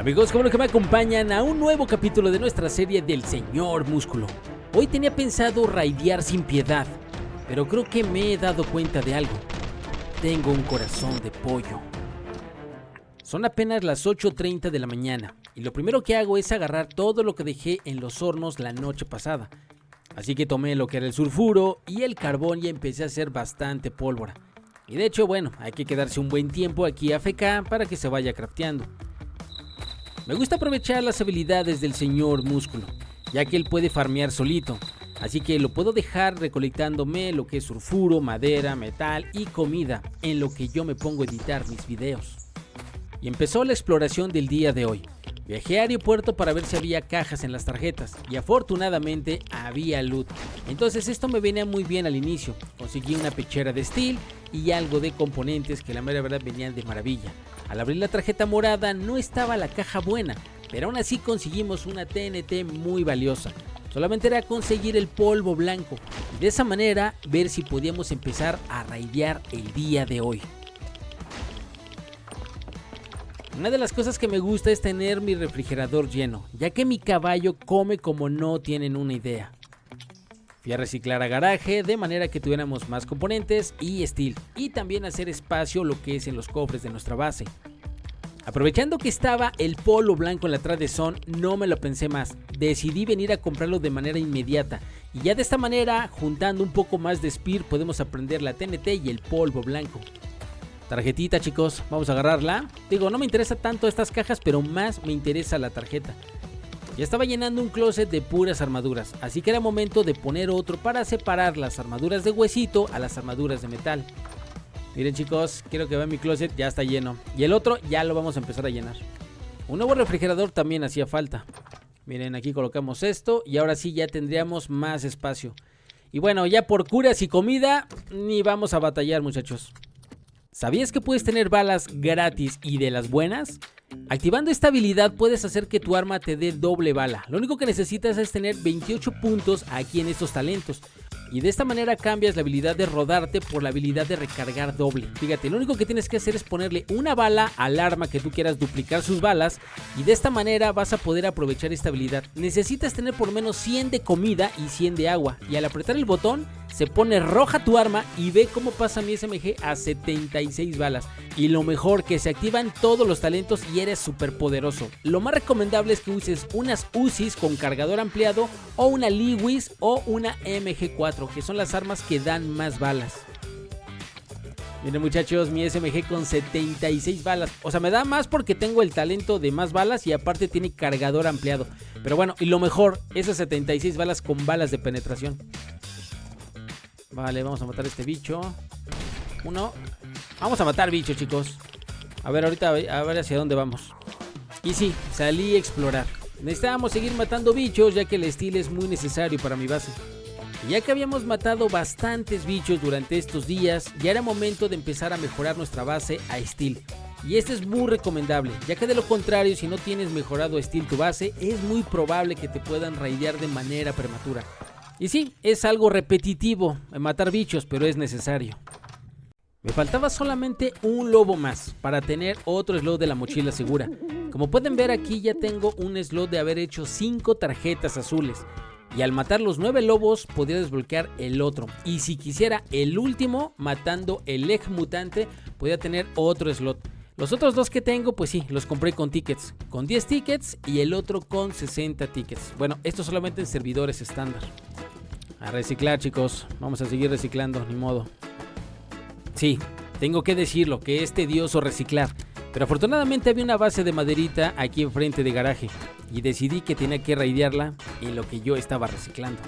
Amigos, como lo que me acompañan a un nuevo capítulo de nuestra serie del Señor Músculo. Hoy tenía pensado raidear sin piedad, pero creo que me he dado cuenta de algo. Tengo un corazón de pollo. Son apenas las 8:30 de la mañana y lo primero que hago es agarrar todo lo que dejé en los hornos la noche pasada. Así que tomé lo que era el sulfuro y el carbón y empecé a hacer bastante pólvora. Y de hecho, bueno, hay que quedarse un buen tiempo aquí AFK para que se vaya crafteando. Me gusta aprovechar las habilidades del Señor Músculo, ya que él puede farmear solito, así que lo puedo dejar recolectándome lo que es sulfuro, madera, metal y comida, en lo que yo me pongo a editar mis videos. Y empezó la exploración del día de hoy. Viajé a aeropuerto para ver si había cajas en las tarjetas, y afortunadamente había loot. Entonces esto me venía muy bien al inicio. Conseguí una pechera de steel y algo de componentes que la mera verdad venían de maravilla. Al abrir la tarjeta morada no estaba la caja buena, pero aún así conseguimos una TNT muy valiosa. Solamente era conseguir el polvo blanco y de esa manera ver si podíamos empezar a raidear el día de hoy. Una de las cosas que me gusta es tener mi refrigerador lleno, ya que mi caballo come como no tienen una idea. Fui a reciclar a garaje de manera que tuviéramos más componentes y steel, y también hacer espacio lo que es en los cofres de nuestra base. Aprovechando que estaba el polo blanco en la Tradizón, no me lo pensé más, decidí venir a comprarlo de manera inmediata, y ya de esta manera, juntando un poco más de spear, podemos aprender la TNT y el polvo blanco. Tarjetita, chicos, vamos a agarrarla. Digo, no me interesa tanto estas cajas, pero más me interesa la tarjeta. Ya estaba llenando un closet de puras armaduras, así que era momento de poner otro para separar las armaduras de huesito a las armaduras de metal. Miren, chicos, quiero que vean mi closet, ya está lleno. Y el otro ya lo vamos a empezar a llenar. Un nuevo refrigerador también hacía falta. Miren, aquí colocamos esto y ahora sí ya tendríamos más espacio. Y bueno, ya por curas y comida, ni vamos a batallar, muchachos. ¿Sabías que puedes tener balas gratis y de las buenas? Activando esta habilidad puedes hacer que tu arma te dé doble bala. Lo único que necesitas es tener 28 puntos aquí en estos talentos. Y de esta manera cambias la habilidad de rodarte por la habilidad de recargar doble. Fíjate, lo único que tienes que hacer es ponerle una bala al arma que tú quieras duplicar sus balas. Y de esta manera vas a poder aprovechar esta habilidad. Necesitas tener por lo menos 100 de comida y 100 de agua. Y al apretar el botón se pone roja tu arma y ve cómo pasa mi SMG a 76 balas. Y lo mejor, que se activan todos los talentos y eres súper poderoso. Lo más recomendable es que uses unas UCIs con cargador ampliado o una Lewis o una MG4, que son las armas que dan más balas. Miren, muchachos, mi SMG con 76 balas. O sea, me da más porque tengo el talento de más balas y aparte tiene cargador ampliado. Pero bueno, y lo mejor, esas 76 balas con balas de penetración. Vale, vamos a matar a este bicho. Uno. Vamos a matar bicho, chicos. A ver, ahorita a ver hacia dónde vamos. Y sí, salí a explorar. Necesitábamos seguir matando bichos, ya que el steel es muy necesario para mi base. Y ya que habíamos matado bastantes bichos durante estos días, ya era momento de empezar a mejorar nuestra base a steel. Y este es muy recomendable, ya que de lo contrario, si no tienes mejorado a steel tu base, es muy probable que te puedan raidear de manera prematura. Y sí, es algo repetitivo matar bichos, pero es necesario. Me faltaba solamente un lobo más para tener otro slot de la mochila segura. Como pueden ver, aquí ya tengo un slot de haber hecho 5 tarjetas azules. Y al matar los 9 lobos podría desbloquear el otro. Y si quisiera el último, matando el Egg Mutante, podría tener otro slot. Los otros dos que tengo, pues sí, los compré con tickets. Con 10 tickets y el otro con 60 tickets. Bueno, esto solamente en servidores estándar. A reciclar, chicos. Vamos a seguir reciclando, ni modo. Sí, tengo que decirlo, que es tedioso reciclar. Pero afortunadamente había una base de maderita aquí enfrente de garaje. Y decidí que tenía que raidearla en lo que yo estaba reciclando.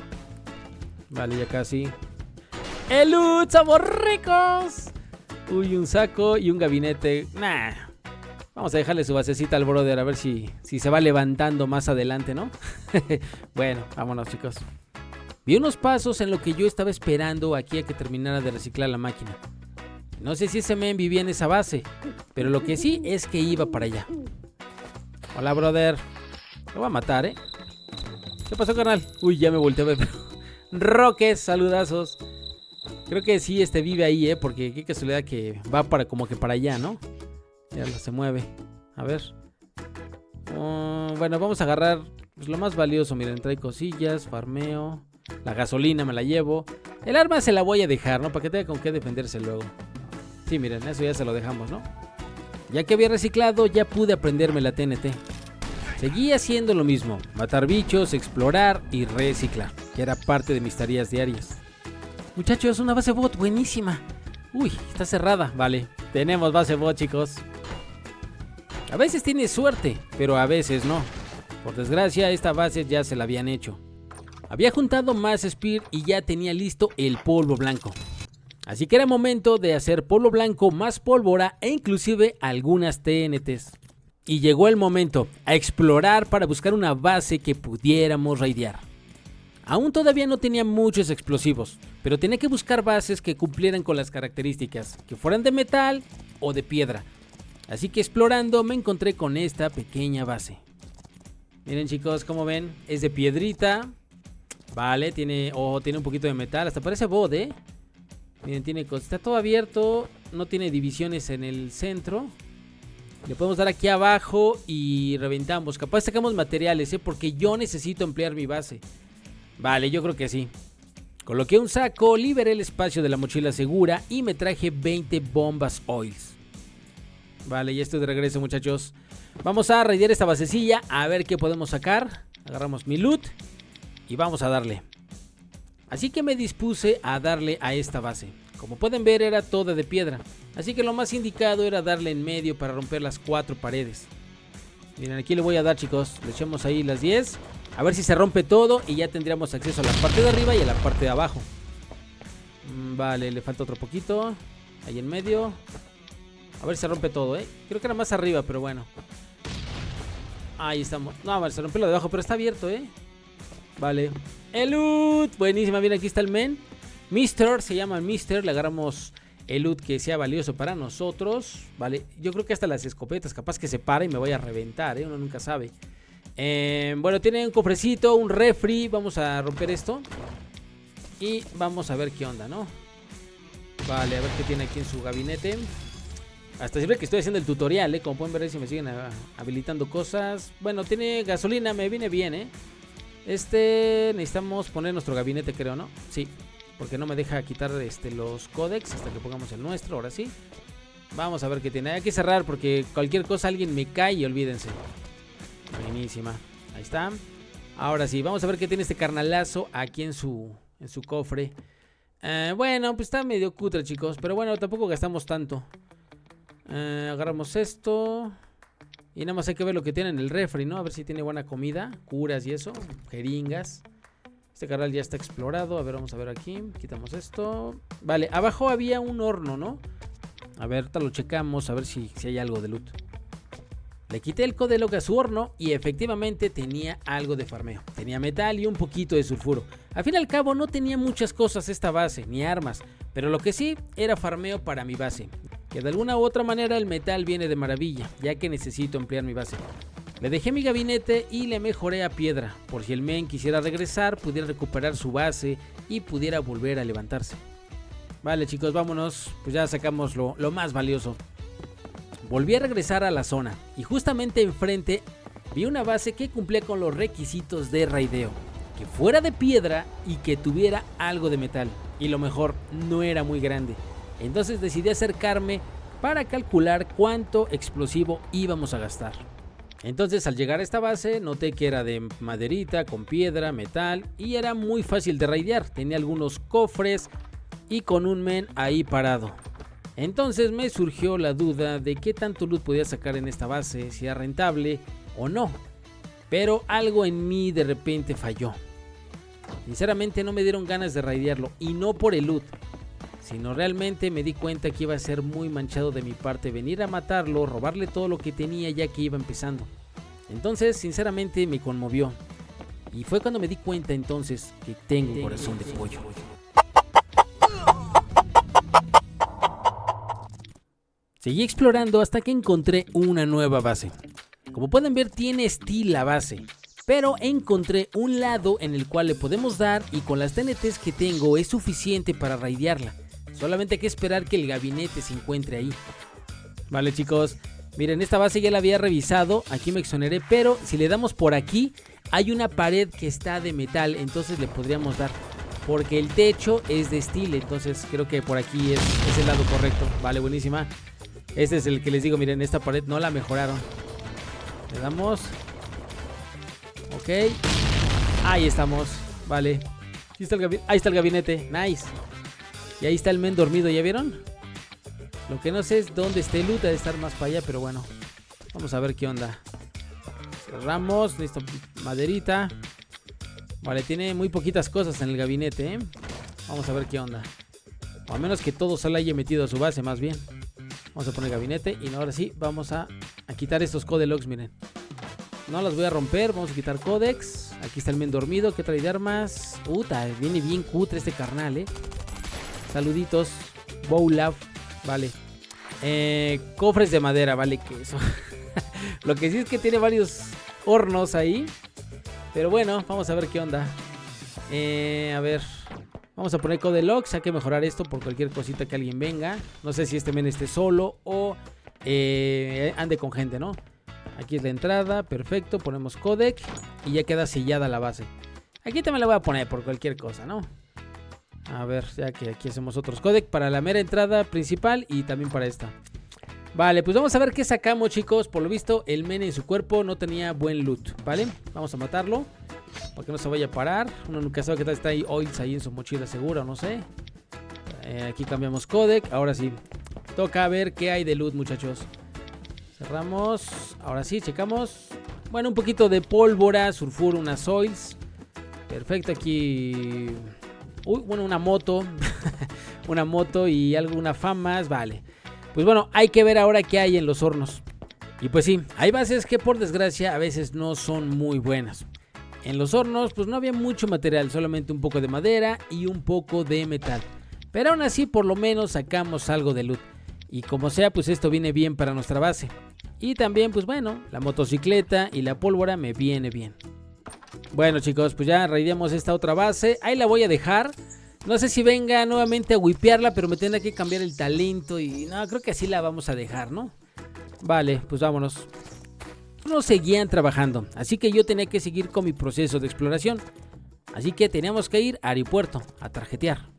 Vale, ya casi. ¡El loot! ¡Somos ricos! Uy, un saco y un gabinete. Nah. Vamos a dejarle su basecita al brother a ver si se va levantando más adelante, ¿no? Bueno, vámonos, chicos. Vi unos pasos en lo que yo estaba esperando aquí a que terminara de reciclar la máquina. No sé si ese men vivía en esa base, pero lo que sí es que iba para allá. Hola, brother. Lo voy a matar, ¿eh? ¿Qué pasó, carnal? Uy, ya me volteé a ver. Roques, saludazos. Creo que sí, vive ahí, ¿eh? Porque qué casualidad que va para como que para allá, ¿no? Ya se mueve. A ver. Bueno, vamos a agarrar pues, lo más valioso. Miren, trae cosillas, farmeo. La gasolina me la llevo. El arma se la voy a dejar, ¿no? Para que tenga con qué defenderse luego. Sí, miren, eso ya se lo dejamos, ¿no? Ya que había reciclado, ya pude aprenderme la TNT. Seguí haciendo lo mismo. Matar bichos, explorar y reciclar. Que era parte de mis tareas diarias. Muchachos, una base bot buenísima. Uy, está cerrada. Vale, tenemos base bot, chicos. A veces tienes suerte, pero a veces no. Por desgracia, esta base ya se la habían hecho. Había juntado más Spear y ya tenía listo el polvo blanco. Así que era momento de hacer polvo blanco más pólvora e inclusive algunas TNTs. Y llegó el momento a explorar para buscar una base que pudiéramos raidear. Aún todavía no tenía muchos explosivos, pero tenía que buscar bases que cumplieran con las características, que fueran de metal o de piedra. Así que explorando me encontré con esta pequeña base. Miren chicos, como ven, es de piedrita. Vale, tiene un poquito de metal, hasta parece bot, Miren, está todo abierto, no tiene divisiones en el centro. Le podemos dar aquí abajo y reventamos. Capaz sacamos materiales, porque yo necesito ampliar mi base. Vale, yo creo que sí. Coloqué un saco, liberé el espacio de la mochila segura y me traje 20 bombas oils. Vale, ya estoy de regreso, muchachos. Vamos a raidear esta basecilla, a ver qué podemos sacar. Agarramos mi loot y vamos a darle. Así que me dispuse a darle a esta base. Como pueden ver, era toda de piedra. Así que lo más indicado era darle en medio para romper las 4 paredes. Miren, aquí le voy a dar, chicos. Le echamos ahí las 10. A ver si se rompe todo y ya tendríamos acceso a la parte de arriba y a la parte de abajo. Vale, le falta otro poquito. Ahí en medio. A ver si se rompe todo, Creo que era más arriba, pero bueno. Ahí estamos. No, vale, se rompió lo de abajo, pero está abierto, Vale. El loot. Buenísima, miren, aquí está el men. Mister, se llama Mister. Le agarramos el loot que sea valioso para nosotros. Vale, yo creo que hasta las escopetas, capaz que se para y me vaya a reventar, uno nunca sabe. Bueno, tiene un cofrecito, un refri. Vamos a romper esto y vamos a ver qué onda, ¿no? Vale, a ver qué tiene aquí en su gabinete. Hasta siempre que estoy haciendo el tutorial, como pueden ver, si me siguen habilitando cosas. Bueno, tiene gasolina, me viene bien, necesitamos poner nuestro gabinete, creo, ¿no? Sí, porque no me deja quitar los códex hasta que pongamos el nuestro. Ahora sí. Vamos a ver qué tiene. Hay que cerrar porque cualquier cosa alguien me cae y olvídense. Buenísima. Ahí está. Ahora sí, vamos a ver qué tiene este carnalazo aquí en su cofre. Bueno, pues está medio cutre, chicos. Pero bueno, tampoco gastamos tanto. Agarramos esto. Y nada más hay que ver lo que tiene en el refri, ¿no? A ver si tiene buena comida, curas y eso, jeringas. Este carnal ya está explorado. A ver, vamos a ver aquí. Quitamos esto. Vale, abajo había un horno, ¿no? A ver, ahorita lo checamos, a ver si hay algo de loot. Le quité el código a su horno y efectivamente tenía algo de farmeo. Tenía metal y un poquito de sulfuro. Al fin y al cabo no tenía muchas cosas esta base, ni armas. Pero lo que sí era farmeo para mi base. Que de alguna u otra manera el metal viene de maravilla, ya que necesito ampliar mi base. Le dejé mi gabinete y le mejoré a piedra, por si el men quisiera regresar, pudiera recuperar su base y pudiera volver a levantarse. Vale chicos, vámonos, pues ya sacamos lo más valioso. Volví a regresar a la zona y justamente enfrente vi una base que cumplía con los requisitos de raideo. Que fuera de piedra y que tuviera algo de metal. Y lo mejor, no era muy grande. Entonces decidí acercarme para calcular cuánto explosivo íbamos a gastar. Entonces al llegar a esta base noté que era de maderita, con piedra, metal y era muy fácil de raidear. Tenía algunos cofres y con un men ahí parado. Entonces me surgió la duda de qué tanto loot podía sacar en esta base, si era rentable o no. Pero algo en mí de repente falló. Sinceramente no me dieron ganas de raidearlo y no por el loot, sino realmente me di cuenta que iba a ser muy manchado de mi parte venir a matarlo, robarle todo lo que tenía ya que iba empezando. Entonces sinceramente me conmovió y fue cuando me di cuenta entonces que tengo corazón de pollo. Seguí explorando hasta que encontré una nueva base. Como pueden ver tiene steel la base, pero encontré un lado en el cual le podemos dar y con las TNTs que tengo es suficiente para raidearla. Solamente hay que esperar que el gabinete se encuentre ahí. Vale chicos, Miren, esta base ya la había revisado, aquí me exoneré, pero si le damos por aquí, hay una pared que está de metal, entonces le podríamos dar, porque el techo es de steel, entonces creo que por aquí es el lado correcto. Vale, buenísima. Este es el que les digo, miren, esta pared no la mejoraron. Le damos. Ok. Ahí estamos, vale. Ahí está el gabinete, nice. Y ahí está el men dormido, ¿ya vieron? Lo que no sé es dónde esté el loot, debe estar más para allá, pero bueno. Vamos a ver qué onda. Cerramos, listo, maderita. Vale, tiene muy poquitas cosas en el gabinete, ¿eh? Vamos a ver qué onda. O a menos que todo se le haya metido a su base, más bien. Vamos a poner gabinete y ahora sí, vamos a quitar estos codelogs, miren. No las voy a romper, vamos a quitar codex. Aquí está el men dormido, ¿qué trae de armas? Puta, viene bien cutre este carnal, ¿eh? Saluditos, Bowlab. Vale. Cofres de madera, vale que eso. Lo que sí es que tiene varios hornos ahí. Pero bueno, vamos a ver qué onda. A ver. Vamos a poner codelogs. Hay que mejorar esto por cualquier cosita que alguien venga. No sé si este men esté solo o ande con gente, ¿no? Aquí es la entrada, perfecto. Ponemos codec y ya queda sellada la base. Aquí también la voy a poner por cualquier cosa, ¿no? A ver, ya que aquí hacemos otros codec para la mera entrada principal y también para esta. Vale, pues vamos a ver qué sacamos, chicos. Por lo visto, el men en su cuerpo no tenía buen loot, ¿vale? Vamos a matarlo para que no se vaya a parar. Uno nunca sabe qué tal está ahí, oils ahí en su mochila segura o no sé. Aquí cambiamos codec. Ahora sí, toca ver qué hay de loot, muchachos. Cerramos. Ahora sí, checamos. Bueno, un poquito de pólvora, sulfuro, unas oils. Perfecto, aquí... Uy, bueno, una moto. Una moto y alguna famas, vale. Pues bueno, hay que ver ahora qué hay en los hornos. Y pues sí, hay bases que por desgracia a veces no son muy buenas. En los hornos pues no había mucho material, solamente un poco de madera y un poco de metal. Pero aún así por lo menos sacamos algo de loot. Y como sea, pues esto viene bien para nuestra base. Y también pues bueno, la motocicleta y la pólvora me viene bien. Bueno, chicos, pues ya raideamos esta otra base. Ahí la voy a dejar. No sé si venga nuevamente a wipearla, pero me tendrá que cambiar el talento. Y no, creo que así la vamos a dejar, ¿no? Vale, pues vámonos. No seguían trabajando, así que yo tenía que seguir con mi proceso de exploración. Así que teníamos que ir al aeropuerto a tarjetear.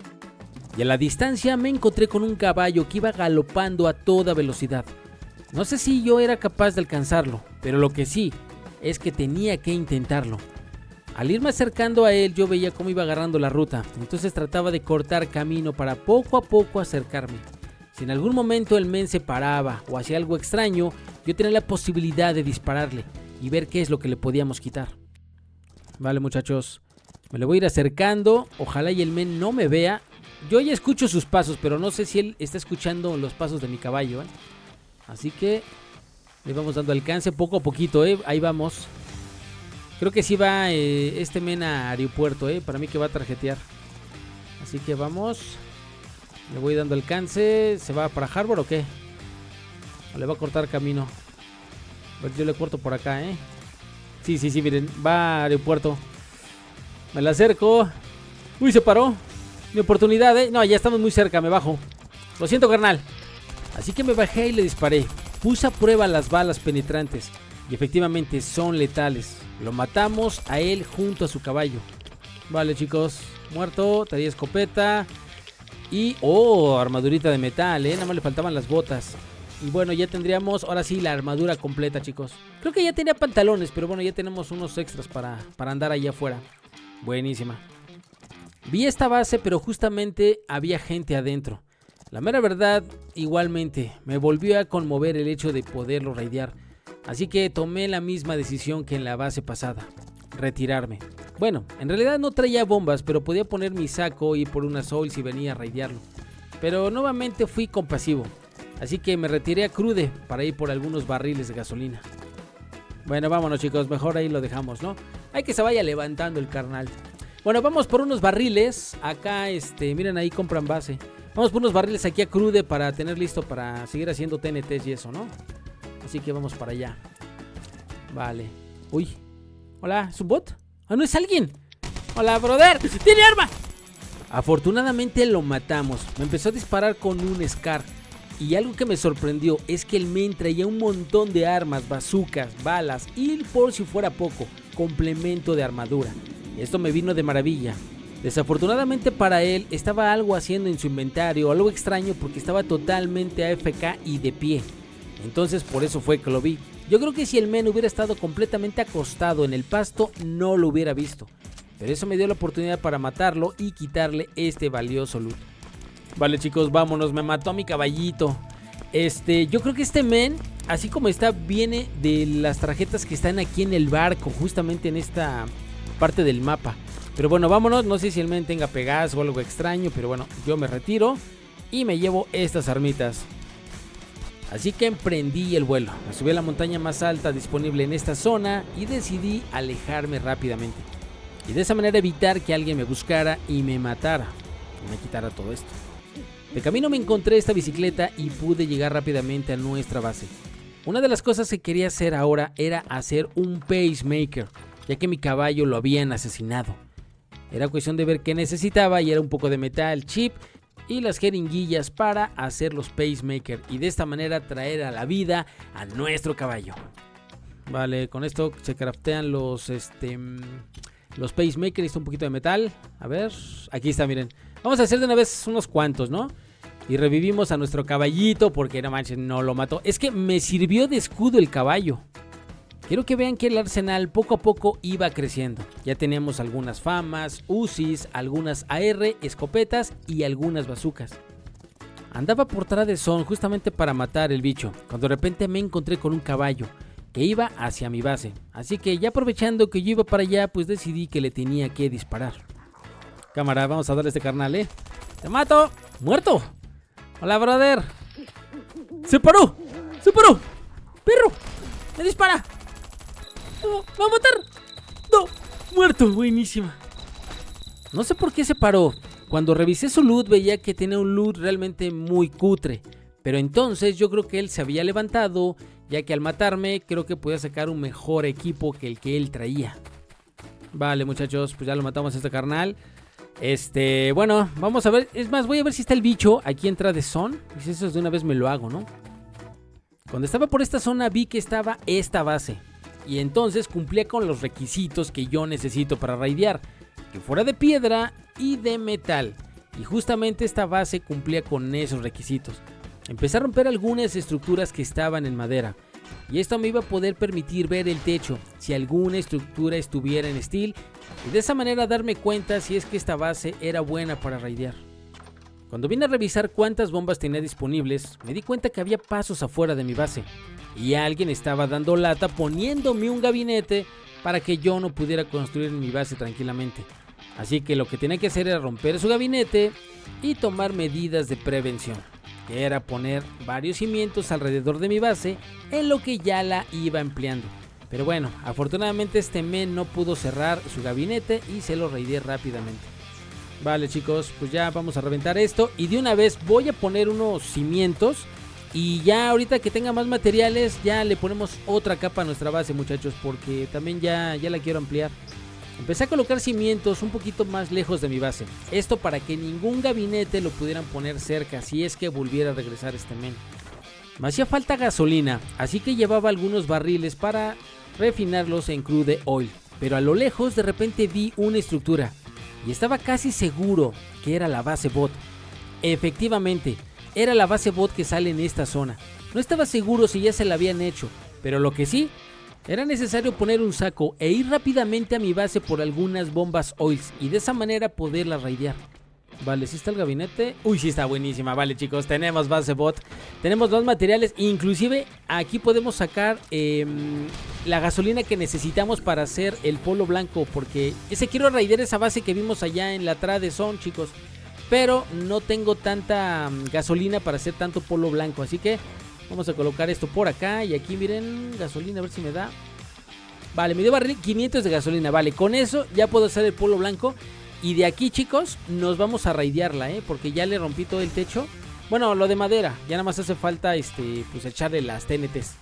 Y a la distancia me encontré con un caballo que iba galopando a toda velocidad. No sé si yo era capaz de alcanzarlo, pero lo que sí es que tenía que intentarlo. Al irme acercando a él yo veía cómo iba agarrando la ruta, entonces trataba de cortar camino para poco a poco acercarme. Si en algún momento el men se paraba o hacía algo extraño, yo tenía la posibilidad de dispararle y ver qué es lo que le podíamos quitar. Vale, muchachos, me le voy a ir acercando, ojalá y el men no me vea. Yo ya escucho sus pasos, pero no sé si él está escuchando los pasos de mi caballo, ¿eh? Así que le vamos dando alcance poco a poquito, ahí vamos. Creo que sí va este men a aeropuerto, para mí que va a tarjetear. Así que vamos. Le voy dando alcance. ¿Se va para Harbor o qué? ¿O le va a cortar camino? Pues yo le corto por acá, Sí, miren, va a aeropuerto. Me la acerco. Uy, se paró. Mi oportunidad, No, ya estamos muy cerca, me bajo. Lo siento, carnal. Así que me bajé y le disparé. Puse a prueba las balas penetrantes. Y efectivamente son letales. Lo matamos a él junto a su caballo. Vale, chicos, muerto, traía escopeta. Y, armadurita de metal, nada más le faltaban las botas. Y bueno, ya tendríamos, ahora sí, la armadura completa, chicos. Creo que ya tenía pantalones, pero bueno, ya tenemos unos extras para andar allá afuera. Buenísima. Vi esta base, pero justamente había gente adentro. La mera verdad, igualmente, me volvió a conmover el hecho de poderlo raidear. Así que tomé la misma decisión que en la base pasada, retirarme. Bueno, en realidad no traía bombas, pero podía poner mi saco y ir por unas oils y venía a raidearlo. Pero nuevamente fui compasivo, así que me retiré a Crude para ir por algunos barriles de gasolina. Bueno, vámonos, chicos, mejor ahí lo dejamos, ¿no? Hay que se vaya levantando el carnal. Bueno, vamos por unos barriles. Acá, miren, ahí compran base. Vamos por unos barriles aquí a Crude para tener listo para seguir haciendo TNTs y eso, ¿no? Así que vamos para allá. Vale. Uy. Hola, ¿es un bot? ¡Ah, no es alguien! ¡Hola, brother! ¡Tiene arma! Afortunadamente lo matamos. Me empezó a disparar con un Scar. Y algo que me sorprendió es que el men traía un montón de armas, bazucas, balas y, por si fuera poco, complemento de armadura. Esto me vino de maravilla. Desafortunadamente para él estaba algo haciendo en su inventario, algo extraño porque estaba totalmente AFK y de pie. Entonces por eso fue que lo vi. Yo creo que si el men hubiera estado completamente acostado en el pasto no lo hubiera visto. Pero eso me dio la oportunidad para matarlo y quitarle este valioso loot. Vale chicos, vámonos, me mató a mi caballito. Yo creo que este men, así como está, viene de las tarjetas que están aquí en el barco, justamente en esta parte del mapa. Pero bueno, vámonos, no sé si el men tenga Pegaso o algo extraño, pero bueno, yo me retiro y me llevo estas armitas. Así que emprendí el vuelo, me subí a la montaña más alta disponible en esta zona y decidí alejarme rápidamente. Y de esa manera evitar que alguien me buscara y me matara, y me quitara todo esto. De camino me encontré esta bicicleta y pude llegar rápidamente a nuestra base. Una de las cosas que quería hacer ahora era hacer un pacemaker, ya que mi caballo lo habían asesinado. Era cuestión de ver qué necesitaba y era un poco de metal, chip y las jeringuillas para hacer los pacemaker y de esta manera traer a la vida a nuestro caballo. Vale, con esto se craftean los pacemakers. Está un poquito de metal. A ver, aquí está, miren. Vamos a hacer de una vez unos cuantos, ¿no? Y revivimos a nuestro caballito porque no manches, no lo mató. Es que me sirvió de escudo el caballo. Quiero que vean que el arsenal poco a poco iba creciendo. Ya teníamos algunas famas, UCIs, algunas AR, escopetas y algunas bazucas. Andaba por Tradezón justamente para matar el bicho, cuando de repente me encontré con un caballo que iba hacia mi base. Así que ya aprovechando que yo iba para allá, pues decidí que le tenía que disparar. Cámara, vamos a darle a este carnal, ¿eh? ¡Te mato! ¡Muerto! ¡Hola, brother! ¡Se paró! ¡Se paró! ¡Perro! ¡Me dispara! ¡No! ¡Me va a matar! ¡No! ¡Muerto! Buenísima. No sé por qué se paró. Cuando revisé su loot veía que tenía un loot realmente muy cutre. Pero entonces yo creo que él se había levantado, ya que al matarme creo que podía sacar un mejor equipo que el que él traía. Vale muchachos, pues ya lo matamos a este carnal. Bueno, vamos a ver. Es más, voy a ver si está el bicho aquí en Tradezón. Y si eso de una vez me lo hago, ¿no? Cuando estaba por esta zona vi que estaba esta base. Y entonces cumplía con los requisitos que yo necesito para raidear. Que fuera de piedra y de metal. Y justamente esta base cumplía con esos requisitos. Empecé a romper algunas estructuras que estaban en madera. Y esto me iba a poder permitir ver el techo, si alguna estructura estuviera en steel. Y de esa manera darme cuenta si es que esta base era buena para raidear. Cuando vine a revisar cuántas bombas tenía disponibles, me di cuenta que había pasos afuera de mi base. Y alguien estaba dando lata poniéndome un gabinete para que yo no pudiera construir mi base tranquilamente. Así que lo que tenía que hacer era romper su gabinete y tomar medidas de prevención, que era poner varios cimientos alrededor de mi base en lo que ya la iba empleando. Pero bueno, afortunadamente este men no pudo cerrar su gabinete y se lo raideé rápidamente. Vale chicos, pues ya vamos a reventar esto y de una vez voy a poner unos cimientos. Y ya ahorita que tenga más materiales ya le ponemos otra capa a nuestra base muchachos, porque también ya la quiero ampliar. Empecé a colocar cimientos un poquito más lejos de mi base. Esto para que ningún gabinete lo pudieran poner cerca si es que volviera a regresar este men. Me hacía falta gasolina, así que llevaba algunos barriles para refinarlos en crude oil. Pero a lo lejos de repente vi una estructura y estaba casi seguro que era la base bot. Efectivamente, era la base bot que sale en esta zona. No estaba seguro si ya se la habían hecho, pero lo que sí, era necesario poner un saco e ir rápidamente a mi base por algunas bombas oils y de esa manera poderla raidear. Vale, ¿sí está el gabinete? Uy, sí está buenísima. Vale chicos, tenemos base bot, tenemos dos materiales, inclusive aquí podemos sacar la gasolina que necesitamos para hacer el polo blanco, porque quiero raidear esa base que vimos allá en la Tradezón chicos. Pero no tengo tanta gasolina para hacer tanto polo blanco. Así que vamos a colocar esto por acá. Y aquí miren, gasolina, a ver si me da. Vale, me dio 500 de gasolina. Vale, con eso ya puedo hacer el polo blanco. Y de aquí chicos, nos vamos a raidearla, porque ya le rompí todo el techo. Bueno, lo de madera, ya nada más hace falta pues echarle las TNTs.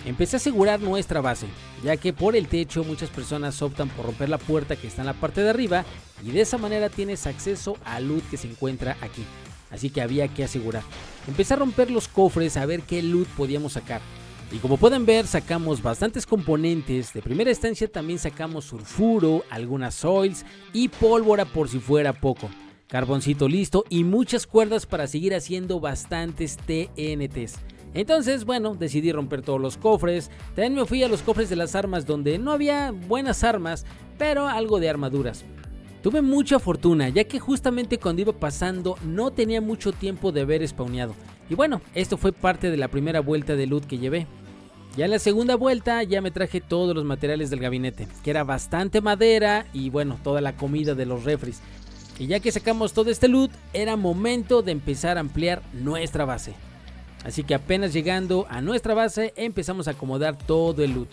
Empecé a asegurar nuestra base, ya que por el techo muchas personas optan por romper la puerta que está en la parte de arriba y de esa manera tienes acceso al loot que se encuentra aquí. así que había que asegurar. Empecé a romper los cofres a ver qué loot podíamos sacar. Y como pueden ver, sacamos bastantes componentes. De primera instancia también sacamos sulfuro, algunas oils y pólvora por si fuera poco. Carboncito listo y muchas cuerdas para seguir haciendo bastantes TNTs. Entonces, bueno, decidí romper todos los cofres. También me fui a los cofres de las armas donde no había buenas armas, pero algo de armaduras. Tuve mucha fortuna, ya que justamente cuando iba pasando no tenía mucho tiempo de haber spawneado. Y bueno, esto fue parte de la primera vuelta de loot que llevé. Ya en la segunda vuelta ya me traje todos los materiales del gabinete, que era bastante madera y bueno, toda la comida de los refris. Y ya que sacamos todo este loot, era momento de empezar a ampliar nuestra base. Así que apenas llegando a nuestra base empezamos a acomodar todo el loot.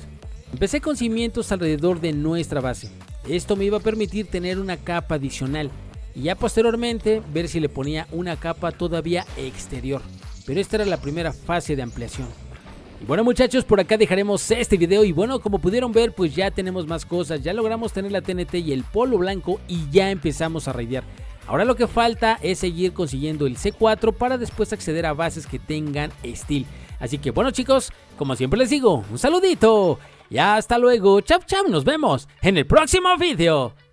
Empecé con cimientos alrededor de nuestra base. Esto me iba a permitir tener una capa adicional y ya posteriormente ver si le ponía una capa todavía exterior. Pero esta era la primera fase de ampliación. Y bueno muchachos, por acá dejaremos este video y bueno, como pudieron ver pues ya tenemos más cosas. Ya logramos tener la TNT y el polvo blanco y ya empezamos a raidear. Ahora lo que falta es seguir consiguiendo el C4 para después acceder a bases que tengan steel. Así que bueno chicos, como siempre les digo, un saludito y hasta luego. Chau chau, nos vemos en el próximo video.